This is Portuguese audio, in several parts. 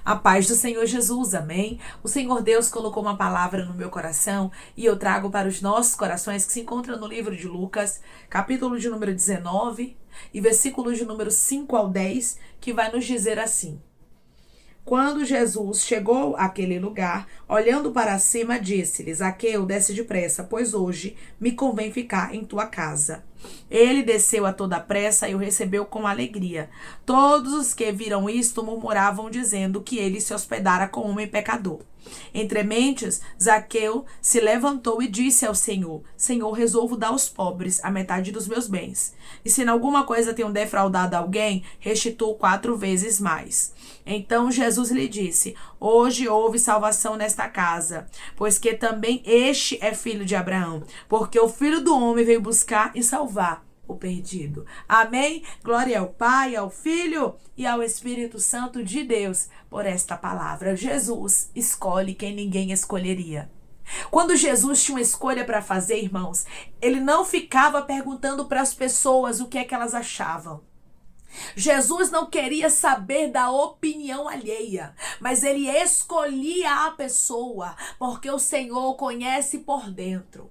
A paz do Senhor Jesus, amém? O Senhor Deus colocou uma palavra no meu coração e eu trago para os nossos corações que se encontra no livro de Lucas, capítulo de número 19 e versículos de número 5 ao 10, que vai nos dizer assim: Quando Jesus chegou àquele lugar, olhando para cima, disse-lhe: Zaqueu, desce depressa, pois hoje me convém ficar em tua casa. Ele desceu a toda pressa e o recebeu com alegria. Todos os que viram isto murmuravam, dizendo que ele se hospedara com um homem pecador. Entre mentes, Zaqueu se levantou e disse ao Senhor: Senhor, resolvo dar aos pobres a metade dos meus bens. E se em alguma coisa tenho defraudado alguém, restituo 4 vezes mais. Então Jesus lhe disse: Hoje houve salvação nesta casa, pois que também este é filho de Abraão, porque o Filho do Homem veio buscar e salvar o perdido. Amém? Glória ao Pai, ao Filho e ao Espírito Santo de Deus por esta palavra. Jesus escolhe quem ninguém escolheria. Quando Jesus tinha uma escolha para fazer, irmãos, ele não ficava perguntando para as pessoas o que é que elas achavam. Jesus não queria saber da opinião alheia, mas ele escolhia a pessoa, porque o Senhor conhece por dentro.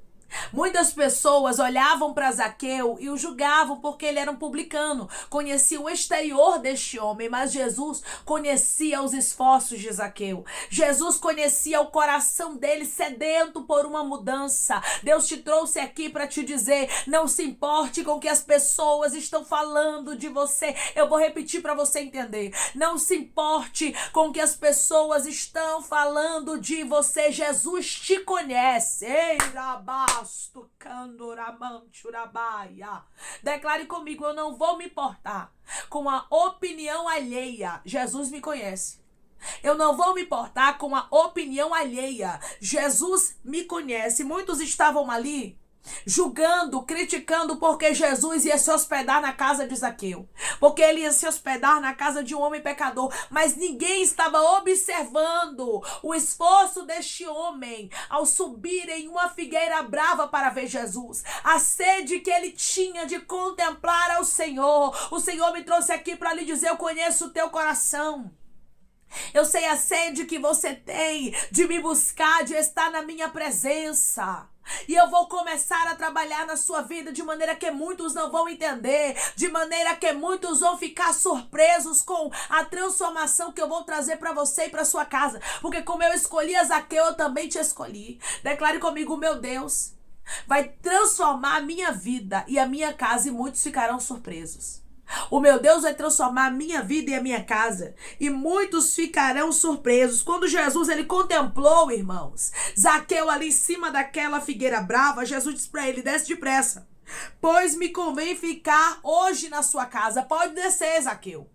Muitas pessoas olhavam para Zaqueu e o julgavam porque ele era um publicano, conhecia o exterior deste homem, mas Jesus conhecia os esforços de Zaqueu. Jesus conhecia o coração dele sedento por uma mudança. Deus te trouxe aqui para te dizer: não se importe com o que as pessoas estão falando de você. Eu vou repetir para você entender. Não se importe com o que as pessoas estão falando de você. Jesus te conhece. Ei, rabá. Declare comigo: eu não vou me importar com a opinião alheia. Jesus me conhece. Eu não vou me importar com a opinião alheia. Jesus me conhece. Muitos estavam ali julgando, criticando, porque Jesus ia se hospedar na casa de Zaqueu, porque ele ia se hospedar na casa de um homem pecador, mas ninguém estava observando o esforço deste homem ao subir em uma figueira brava para ver Jesus, a sede que ele tinha de contemplar ao Senhor. O Senhor me trouxe aqui para lhe dizer: eu conheço o teu coração. Eu sei a sede que você tem de me buscar, de estar na minha presença. E eu vou começar a trabalhar na sua vida de maneira que muitos não vão entender, de maneira que muitos vão ficar surpresos com a transformação que eu vou trazer para você e para sua casa. Porque como eu escolhi a Zaqueu, eu também te escolhi. Declare comigo: meu Deus vai transformar a minha vida e a minha casa, e muitos ficarão surpresos. O meu Deus vai transformar a minha vida e a minha casa, e muitos ficarão surpresos. Quando Jesus ele contemplou, irmãos, Zaqueu ali em cima daquela figueira brava, Jesus disse para ele: desce depressa, pois me convém ficar hoje na sua casa. Pode descer, Zaqueu.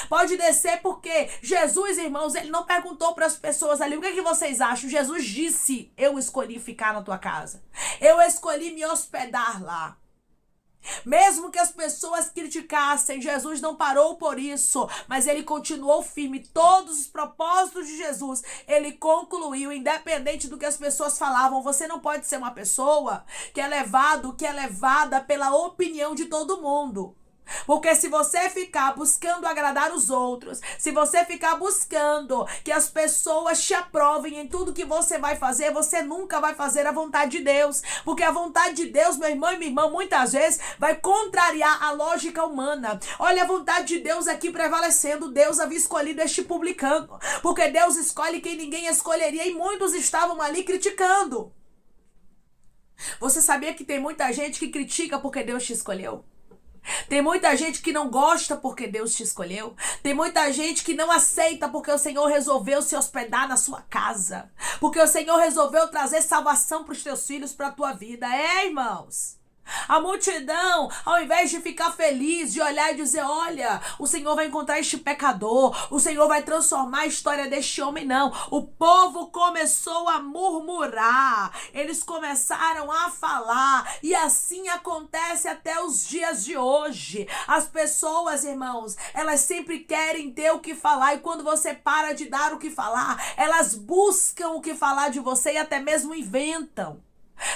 Pode descer, porque Jesus, irmãos, ele não perguntou para as pessoas ali: o que é que vocês acham? Jesus disse: eu escolhi ficar na tua casa. Eu escolhi me hospedar lá. Mesmo que as pessoas criticassem, Jesus não parou por isso, mas ele continuou firme. Todos os propósitos de Jesus, ele concluiu, independente do que as pessoas falavam. Você não pode ser uma pessoa que é levada pela opinião de todo mundo. Porque se você ficar buscando agradar os outros, se você ficar buscando que as pessoas te aprovem em tudo que você vai fazer, você nunca vai fazer a vontade de Deus. Porque a vontade de Deus, meu irmão e minha irmã, muitas vezes vai contrariar a lógica humana. Olha a vontade de Deus aqui prevalecendo. Deus havia escolhido este publicano, porque Deus escolhe quem ninguém escolheria, e muitos estavam ali criticando. Você sabia que tem muita gente que critica porque Deus te escolheu? Tem muita gente que não gosta porque Deus te escolheu. Tem muita gente que não aceita porque o Senhor resolveu se hospedar na sua casa, porque o Senhor resolveu trazer salvação para os teus filhos, para a tua vida. Irmãos, a multidão, ao invés de ficar feliz, de olhar e dizer: olha, o Senhor vai encontrar este pecador, o Senhor vai transformar a história deste homem, não. O povo começou a murmurar, eles começaram a falar, e assim acontece até os dias de hoje. As pessoas, irmãos, elas sempre querem ter o que falar, e quando você para de dar o que falar, elas buscam o que falar de você e até mesmo inventam.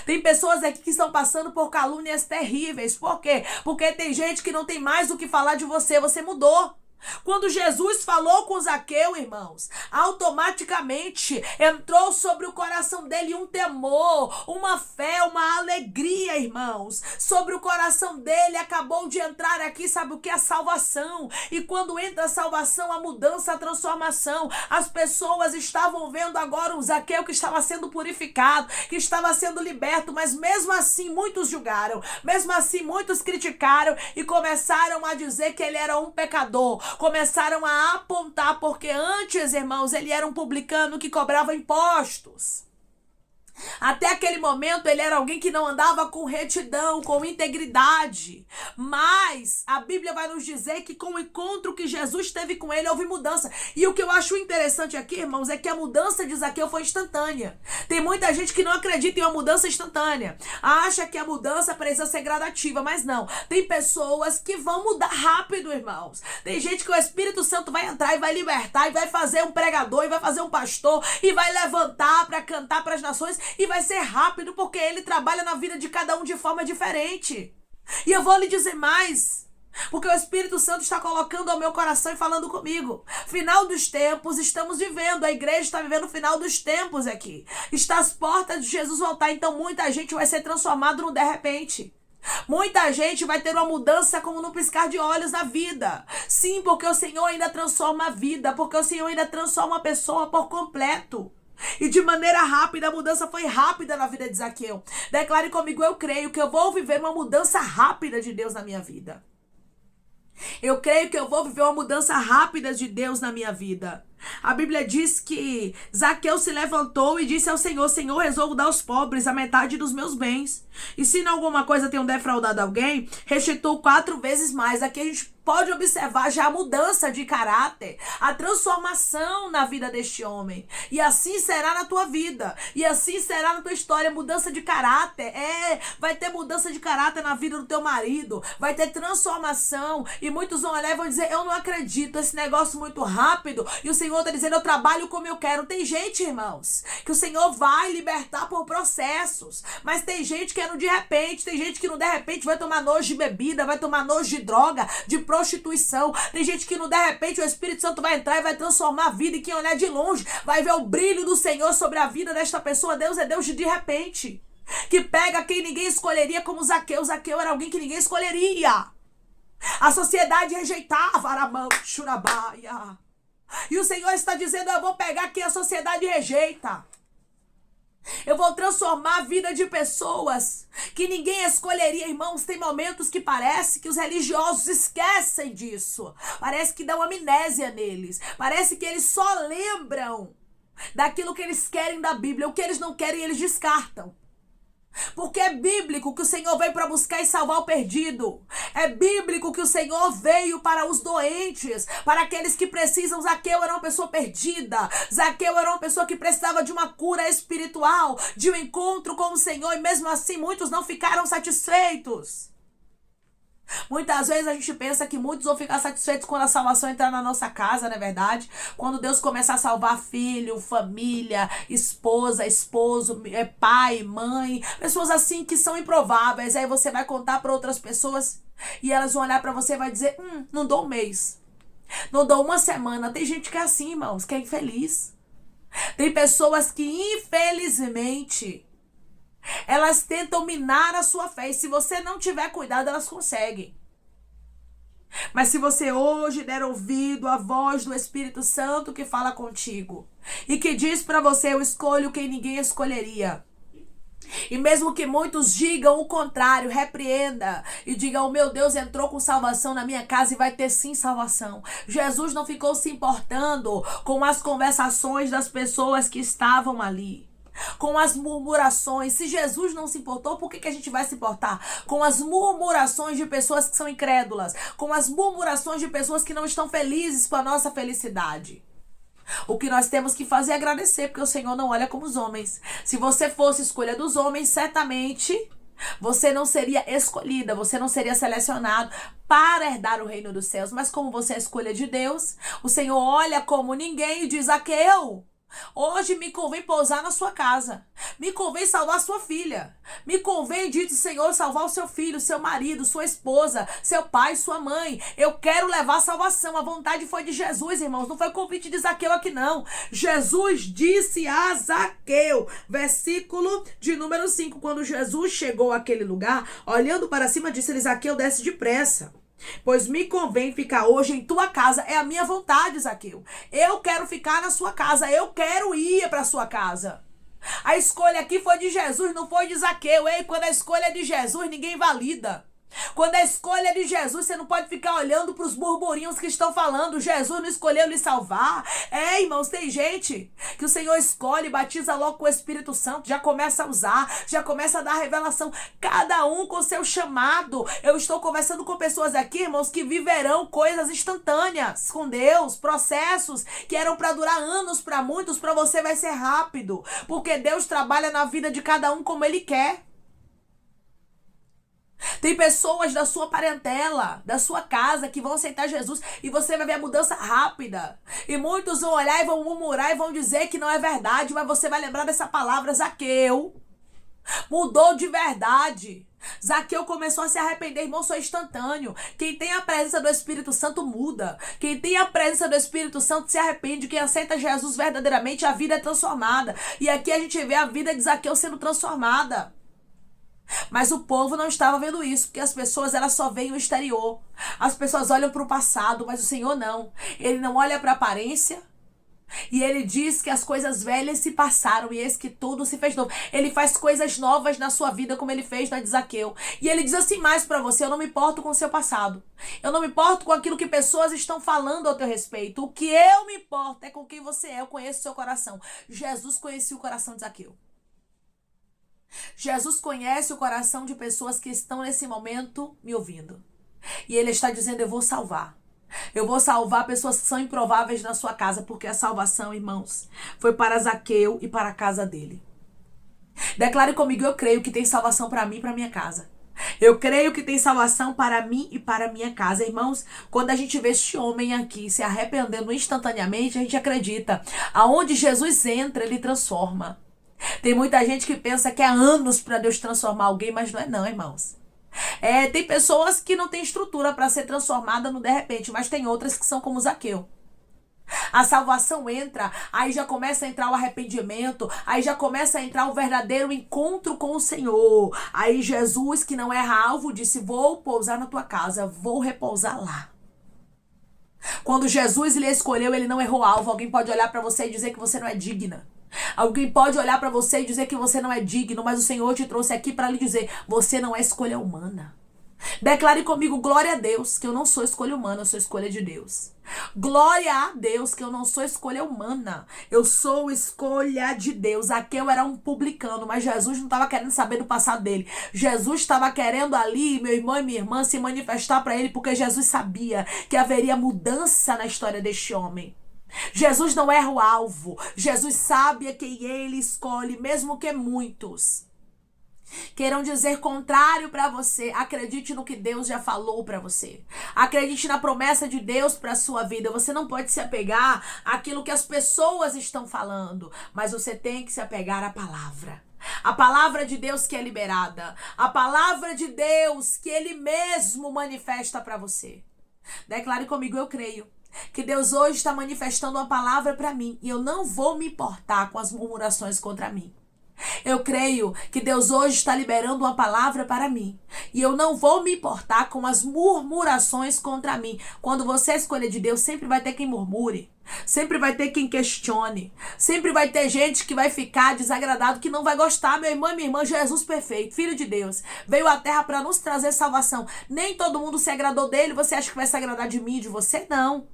Tem pessoas aqui que estão passando por calúnias terríveis. Por quê? Porque tem gente que não tem mais o que falar de você. Você mudou. Quando Jesus falou com Zaqueu, irmãos, automaticamente entrou sobre o coração dele um temor, uma fé, uma alegria, irmãos. Sobre o coração dele acabou de entrar aqui, sabe o que? A salvação. E quando entra a salvação, a mudança, a transformação. As pessoas estavam vendo agora um Zaqueu que estava sendo purificado, que estava sendo liberto, mas mesmo assim muitos julgaram, mesmo assim muitos criticaram e começaram a dizer que ele era um pecador. Começaram a apontar, porque antes, irmãos, ele era um publicano que cobrava impostos. Até aquele momento ele era alguém que não andava com retidão, com integridade. Mas a Bíblia vai nos dizer que com o encontro que Jesus teve com ele, houve mudança. E o que eu acho interessante aqui, irmãos, é que a mudança de Zaqueu foi instantânea. Tem muita gente que não acredita em uma mudança instantânea. Acha que a mudança precisa ser gradativa, mas não. Tem pessoas que vão mudar rápido, irmãos. Tem gente que o Espírito Santo vai entrar e vai libertar, e vai fazer um pregador, e vai fazer um pastor, e vai levantar para cantar para as nações. E vai ser rápido porque ele trabalha na vida de cada um de forma diferente. E eu vou lhe dizer mais, porque o Espírito Santo está colocando ao meu coração e falando comigo. Final dos tempos, estamos vivendo. A igreja está vivendo o final dos tempos aqui. Está às portas de Jesus voltar. Então muita gente vai ser transformada no de repente. Muita gente vai ter uma mudança como no piscar de olhos na vida. Sim, porque o Senhor ainda transforma a vida. Porque o Senhor ainda transforma a pessoa por completo. E de maneira rápida, a mudança foi rápida na vida de Zaqueu. Declare comigo: eu creio que eu vou viver uma mudança rápida de Deus na minha vida. Eu creio que eu vou viver uma mudança rápida de Deus na minha vida. A Bíblia diz que Zaqueu se levantou e disse ao Senhor: Senhor, resolvo dar aos pobres a metade dos meus bens. E se em alguma coisa tenho defraudado alguém, restituo 4 vezes mais. Aqui a gente pode observar já a mudança de caráter, a transformação na vida deste homem. E assim será na tua vida. E assim será na tua história. Mudança de caráter. Vai ter mudança de caráter na vida do teu marido. Vai ter transformação. E muitos vão olhar e vão dizer: eu não acredito, esse negócio muito rápido. E o Senhor está dizendo: eu trabalho como eu quero. Tem gente, irmãos, que o Senhor vai libertar por processos. Mas tem gente que é no de repente. Tem gente que no de repente vai tomar nojo de bebida, vai tomar nojo de droga, de prostituição. Tem gente que no de repente o Espírito Santo vai entrar e vai transformar a vida, e quem olhar de longe vai ver o brilho do Senhor sobre a vida desta pessoa. Deus é Deus de repente, que pega quem ninguém escolheria, como Zaqueu. Zaqueu era alguém que ninguém escolheria. A sociedade rejeitava Aramão, Churabaia. E o Senhor está dizendo: eu vou pegar quem a sociedade rejeita. Eu vou transformar a vida de pessoas que ninguém escolheria. Irmãos, tem momentos que parece que os religiosos esquecem disso. Parece que dá uma amnésia neles. Parece que eles só lembram daquilo que eles querem da Bíblia. O que eles não querem, eles descartam. Porque é bíblico que o Senhor veio para buscar e salvar o perdido. É bíblico que o Senhor veio para os doentes, para aqueles que precisam. Zaqueu era uma pessoa perdida. Zaqueu era uma pessoa que precisava de uma cura espiritual, de um encontro com o Senhor. E mesmo assim muitos não ficaram satisfeitos. Muitas vezes a gente pensa que muitos vão ficar satisfeitos quando a salvação entrar na nossa casa, não é verdade? Quando Deus começar a salvar filho, família, esposa, esposo, pai, mãe, pessoas assim que são improváveis. Aí você vai contar para outras pessoas e elas vão olhar para você e vai dizer: não dou um mês, não dou uma semana. Tem gente que é assim, irmãos, que é infeliz. Tem pessoas que infelizmente elas tentam minar a sua fé. E se você não tiver cuidado, elas conseguem. Mas se você hoje der ouvido à voz do Espírito Santo que fala contigo e que diz para você: eu escolho quem ninguém escolheria. E mesmo que muitos digam o contrário, repreenda e diga: o meu Deus entrou com salvação na minha casa, e vai ter sim salvação. Jesus não ficou se importando com as conversações das pessoas que estavam ali, com as murmurações. Se Jesus não se importou, por que a gente vai se importar com as murmurações de pessoas que são incrédulas, com as murmurações de pessoas que não estão felizes com a nossa felicidade? O que nós temos que fazer é agradecer, porque o Senhor não olha como os homens. Se você fosse escolha dos homens, certamente você não seria escolhida, você não seria selecionado para herdar o reino dos céus. Mas como você é escolha de Deus, o Senhor olha como ninguém e diz: Zaqueu, hoje me convém pousar na sua casa. Me convém salvar sua filha. Me convém, dito Senhor, salvar o seu filho, seu marido, sua esposa, seu pai, sua mãe. Eu quero levar a salvação. A vontade foi de Jesus, irmãos. Não foi convite de Zaqueu aqui, não. Jesus disse a Zaqueu, versículo de número 5. Quando Jesus chegou àquele lugar, olhando para cima, disse-lhe: Zaqueu, desce depressa, pois me convém ficar hoje em tua casa. É a minha vontade, Zaqueu. Eu quero ficar na sua casa. Eu quero ir para a sua casa. A escolha aqui foi de Jesus, não foi de Zaqueu. Ei, quando a escolha é de Jesus, ninguém valida. Quando a escolha é de Jesus, você não pode ficar olhando para os burburinhos que estão falando. Jesus não escolheu lhe salvar. É, irmãos, tem gente que o Senhor escolhe, batiza logo com o Espírito Santo, já começa a usar, já começa a dar revelação. Cada um com seu chamado. Eu estou conversando com pessoas aqui, irmãos, que viverão coisas instantâneas com Deus, processos que eram para durar anos para muitos, para você vai ser rápido, porque Deus trabalha na vida de cada um como Ele quer. Tem pessoas da sua parentela, da sua casa, que vão aceitar Jesus e você vai ver a mudança rápida. E muitos vão olhar e vão murmurar e vão dizer que não é verdade, mas você vai lembrar dessa palavra: Zaqueu mudou de verdade. Zaqueu começou a se arrepender, irmão, isso é instantâneo. Quem tem a presença do Espírito Santo muda. Quem tem a presença do Espírito Santo se arrepende. Quem aceita Jesus verdadeiramente, a vida é transformada. E aqui a gente vê a vida de Zaqueu sendo transformada. Mas o povo não estava vendo isso, porque as pessoas, elas só veem o exterior. As pessoas olham para o passado, mas o Senhor não. Ele não olha para a aparência. E ele diz que as coisas velhas se passaram e eis que tudo se fez novo. Ele faz coisas novas na sua vida, como ele fez na de Zaqueu. E ele diz assim mais para você: eu não me importo com o seu passado. Eu não me importo com aquilo que pessoas estão falando ao teu respeito. O que eu me importo é com quem você é. Eu conheço o seu coração. Jesus conhecia o coração de Zaqueu. Jesus conhece o coração de pessoas que estão nesse momento me ouvindo. E ele está dizendo: eu vou salvar. Eu vou salvar pessoas que são improváveis na sua casa, porque a salvação, irmãos, foi para Zaqueu e para a casa dele. Declare comigo: eu creio que tem salvação para mim e para minha casa. Eu creio que tem salvação para mim e para a minha casa. Irmãos, quando a gente vê este homem aqui se arrependendo instantaneamente, a gente acredita. Aonde Jesus entra, ele transforma. Tem muita gente que pensa que é anos para Deus transformar alguém, mas não é não, irmãos. Tem pessoas que não têm estrutura para ser transformada no de repente, mas tem outras que são como Zaqueu. A salvação entra, aí já começa a entrar o arrependimento, aí já começa a entrar o verdadeiro encontro com o Senhor. Aí Jesus, que não erra alvo, disse: vou pousar na tua casa, vou repousar lá. Quando Jesus lhe escolheu, ele não errou alvo. Alguém pode olhar para você e dizer que você não é digna. Alguém pode olhar para você e dizer que você não é digno, mas o Senhor te trouxe aqui para lhe dizer: você não é escolha humana. Declare comigo: glória a Deus, que eu não sou escolha humana, eu sou escolha de Deus. Glória a Deus, que eu não sou escolha humana, eu sou escolha de Deus. Zaqueu era um publicano, mas Jesus não estava querendo saber do passado dele. Jesus estava querendo ali, meu irmão e minha irmã, se manifestar para ele, porque Jesus sabia que haveria mudança na história deste homem. Jesus não erra o alvo. Jesus sabe a quem ele escolhe, mesmo que muitos queiram dizer contrário para você. Acredite no que Deus já falou para você. Acredite na promessa de Deus para sua vida. Você não pode se apegar àquilo que as pessoas estão falando, mas você tem que se apegar à palavra. A palavra de Deus que é liberada. A palavra de Deus que Ele mesmo manifesta para você. Declare comigo: eu creio que Deus hoje está manifestando uma palavra para mim e eu não vou me importar com as murmurações contra mim. Eu creio que Deus hoje está liberando uma palavra para mim e eu não vou me importar com as murmurações contra mim. Quando você escolher de Deus, sempre vai ter quem murmure, sempre vai ter quem questione, sempre vai ter gente que vai ficar desagradado, que não vai gostar. Meu irmão e minha irmã, Jesus perfeito, Filho de Deus, veio à terra para nos trazer salvação. Nem todo mundo se agradou dele. Você acha que vai se agradar de mim, de você? Não.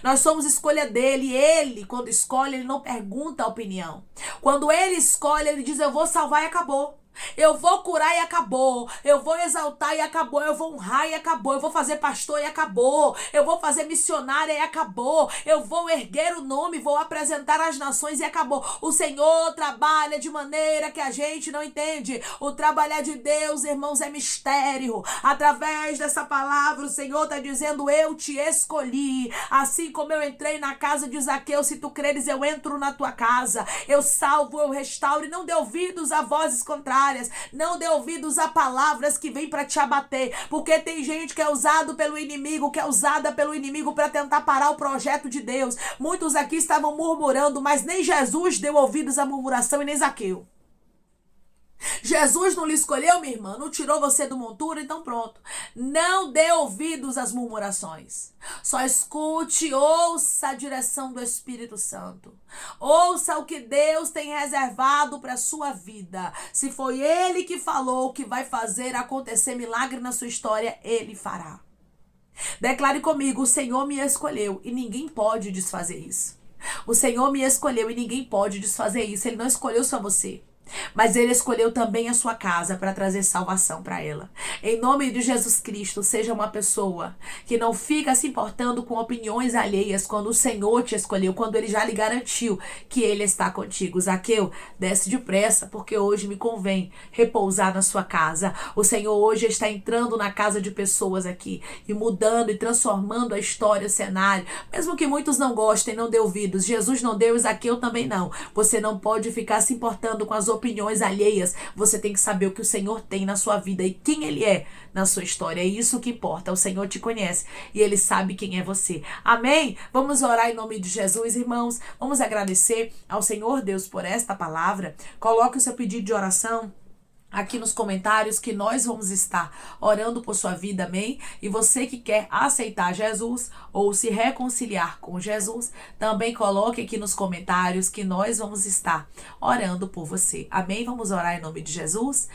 Nós somos escolha dele. E ele, quando escolhe, ele não pergunta a opinião. Quando ele escolhe, ele diz: eu vou salvar, e acabou. Eu vou curar e acabou. Eu vou exaltar e acabou. Eu vou honrar e acabou. Eu vou fazer pastor e acabou. Eu vou fazer missionária e acabou. Eu vou erguer o nome, vou apresentar às nações e acabou. O Senhor trabalha de maneira que a gente não entende. O trabalhar de Deus, irmãos, é mistério. Através dessa palavra, o Senhor está dizendo: eu te escolhi. Assim como eu entrei na casa de Zaqueu, se tu creres, eu entro na tua casa. Eu salvo, eu restauro. E não dê ouvidos a vozes contrárias. Não dê ouvidos a palavras que vêm para te abater. Porque tem gente que é usado pelo inimigo, que é usada pelo inimigo para tentar parar o projeto de Deus. Muitos aqui estavam murmurando, mas nem Jesus deu ouvidos à murmuração e nem Zaqueu. Jesus não lhe escolheu, minha irmã, não tirou você do monturo, então pronto. Não dê ouvidos às murmurações. Só escute, ouça a direção do Espírito Santo. Ouça o que Deus tem reservado para a sua vida. Se foi Ele que falou que vai fazer acontecer milagre na sua história, Ele fará. Declare comigo: o Senhor me escolheu e ninguém pode desfazer isso. O Senhor me escolheu e ninguém pode desfazer isso. Ele não escolheu só você, mas Ele escolheu também a sua casa para trazer salvação para ela. Em nome de Jesus Cristo, seja uma pessoa que não fica se importando com opiniões alheias quando o Senhor te escolheu, quando Ele já lhe garantiu que Ele está contigo. Zaqueu, desce depressa, porque hoje me convém repousar na sua casa. O Senhor hoje está entrando na casa de pessoas aqui e mudando e transformando a história, o cenário. Mesmo que muitos não gostem, não dê ouvidos. Jesus não deu e Zaqueu também não. Você não pode ficar se importando com as opiniões alheias. Você tem que saber o que o Senhor tem na sua vida e quem Ele é na sua história. É isso que importa. O Senhor te conhece e Ele sabe quem é você. Amém? Vamos orar em nome de Jesus, irmãos. Vamos agradecer ao Senhor Deus por esta palavra. Coloque o seu pedido de oração aqui nos comentários, que nós vamos estar orando por sua vida, amém? E você que quer aceitar Jesus ou se reconciliar com Jesus, também coloque aqui nos comentários que nós vamos estar orando por você, amém? Vamos orar em nome de Jesus.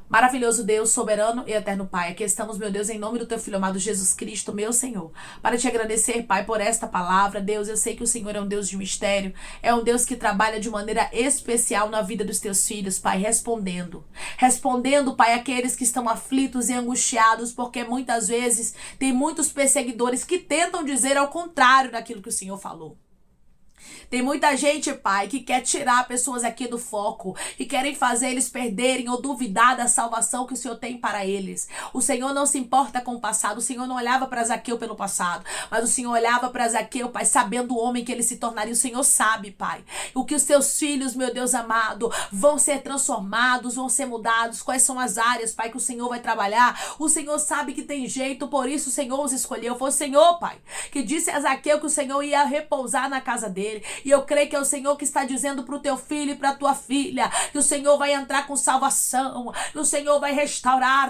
Maravilhoso Deus, soberano e eterno Pai, aqui estamos, meu Deus, em nome do Teu Filho amado Jesus Cristo, meu Senhor, para Te agradecer, Pai, por esta palavra. Deus, eu sei que o Senhor é um Deus de mistério, é um Deus que trabalha de maneira especial na vida dos Teus filhos, Pai, respondendo, Pai, aqueles que estão aflitos e angustiados, porque muitas vezes tem muitos perseguidores que tentam dizer ao contrário daquilo que o Senhor falou. Tem muita gente, Pai, que quer tirar pessoas aqui do foco e querem fazer eles perderem ou duvidar da salvação que o Senhor tem para eles. O Senhor não se importa com o passado. O Senhor não olhava para Zaqueu pelo passado, mas o Senhor olhava para Zaqueu, Pai, sabendo o homem que ele se tornaria. O Senhor sabe, Pai, o que os Teus filhos, meu Deus amado, vão ser transformados, vão ser mudados, quais são as áreas, Pai, que o Senhor vai trabalhar. O Senhor sabe que tem jeito, por isso o Senhor os escolheu. Foi o Senhor, Pai, que disse a Zaqueu que o Senhor ia repousar na casa dele. E eu creio que é o Senhor que está dizendo para o teu filho e para a tua filha que o Senhor vai entrar com salvação, que o Senhor vai restaurar,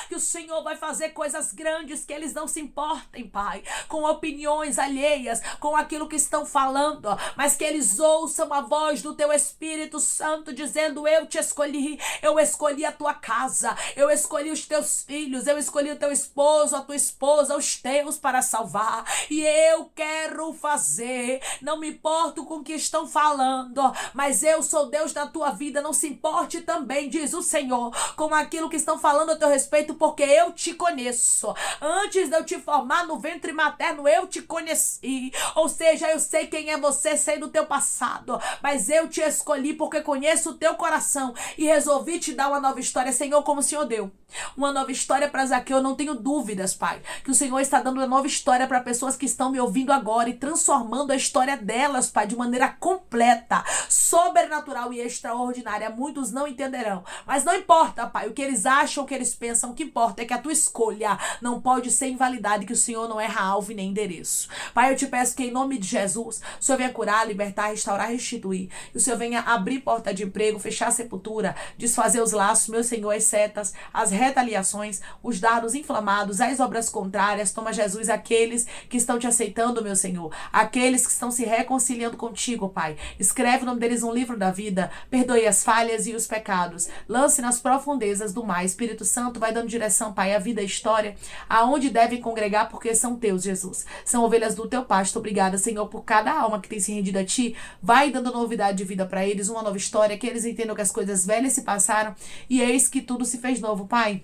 que o Senhor vai fazer coisas grandes, que eles não se importem, Pai, com opiniões alheias, com aquilo que estão falando, mas que eles ouçam a voz do Teu Espírito Santo dizendo: eu te escolhi, eu escolhi a tua casa, eu escolhi os teus filhos, eu escolhi o teu esposo, a tua esposa, os teus para salvar. E eu quero fazer, não me importo com o que estão falando, mas eu sou Deus da tua vida. Não se importe também, diz o Senhor, com aquilo que estão falando a teu respeito, porque eu te conheço. Antes de eu te formar no ventre materno, eu te conheci. Ou seja, eu sei quem é você, sei do teu passado, mas eu te escolhi porque conheço o teu coração e resolvi te dar uma nova história, Senhor, como o Senhor deu uma nova história para Zaqueu. Eu não tenho dúvidas, Pai, que o Senhor está dando uma nova história para pessoas que estão me ouvindo agora e transformando a história delas, Pai, de maneira completa, sobrenatural e extraordinária. Muitos não entenderão, mas não importa, Pai, o que eles acham, o que eles pensam. O que importa é que a tua escolha não pode ser invalidada, que o Senhor não erra alvo e nem endereço. Pai, eu te peço que em nome de Jesus, o Senhor venha curar, libertar, restaurar, restituir. Que o Senhor venha abrir porta de emprego, fechar a sepultura, desfazer os laços, meu Senhor, as setas, as retaliações, os dardos inflamados, as obras contrárias. Toma, Jesus, aqueles aqueles que estão te aceitando, meu Senhor, aqueles que estão se reconciliando contigo, Pai. Escreve o nome deles no livro da vida, perdoe as falhas e os pecados, lance nas profundezas do mar. Espírito Santo, vai dando direção, Pai, à vida, à história, aonde devem congregar, porque são teus, Jesus. São ovelhas do teu pasto. Obrigada, Senhor, por cada alma que tem se rendido a ti. Vai dando novidade de vida para eles, uma nova história, que eles entendam que as coisas velhas se passaram e eis que tudo se fez novo, Pai.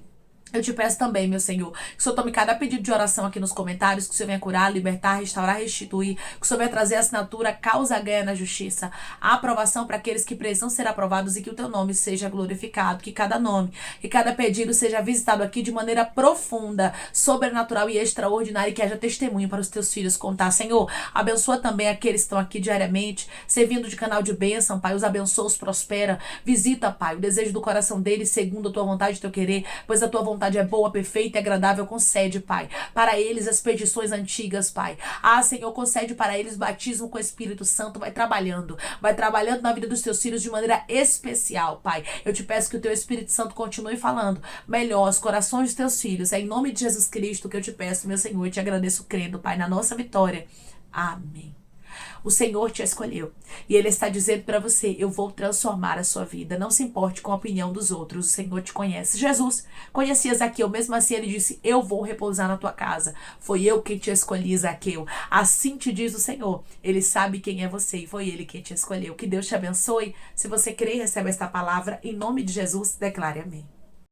Eu te peço também, meu Senhor, que o Senhor tome cada pedido de oração aqui nos comentários, que o Senhor venha curar, libertar, restaurar, restituir, que o Senhor venha trazer a assinatura, causa ganha na justiça, a aprovação para aqueles que precisam ser aprovados e que o teu nome seja glorificado, que cada nome e cada pedido seja visitado aqui de maneira profunda, sobrenatural e extraordinária, e que haja testemunho para os teus filhos contar. Senhor, abençoa também aqueles que estão aqui diariamente, servindo de canal de bênção, Pai, os abençoa, os prospera, visita, Pai, o desejo do coração deles segundo a tua vontade e teu querer, pois a tua vontade é boa, perfeita e agradável. Concede, Pai, para eles as petições antigas, Pai. Senhor, concede para eles batismo com o Espírito Santo. Vai trabalhando na vida dos teus filhos de maneira especial, Pai. Eu te peço que o teu Espírito Santo continue falando melhor os corações dos teus filhos. É em nome de Jesus Cristo que eu te peço, meu Senhor, e te agradeço crendo, Pai, na nossa vitória. Amém. O Senhor te escolheu e Ele está dizendo para você: eu vou transformar a sua vida. Não se importe com a opinião dos outros. O Senhor te conhece. Jesus conhecia Zaqueu, mesmo assim Ele disse: eu vou repousar na tua casa. Foi eu quem te escolhi, Zaqueu. Assim te diz o Senhor. Ele sabe quem é você e foi Ele quem te escolheu. Que Deus te abençoe. Se você crê e recebe esta palavra, em nome de Jesus, declare amém.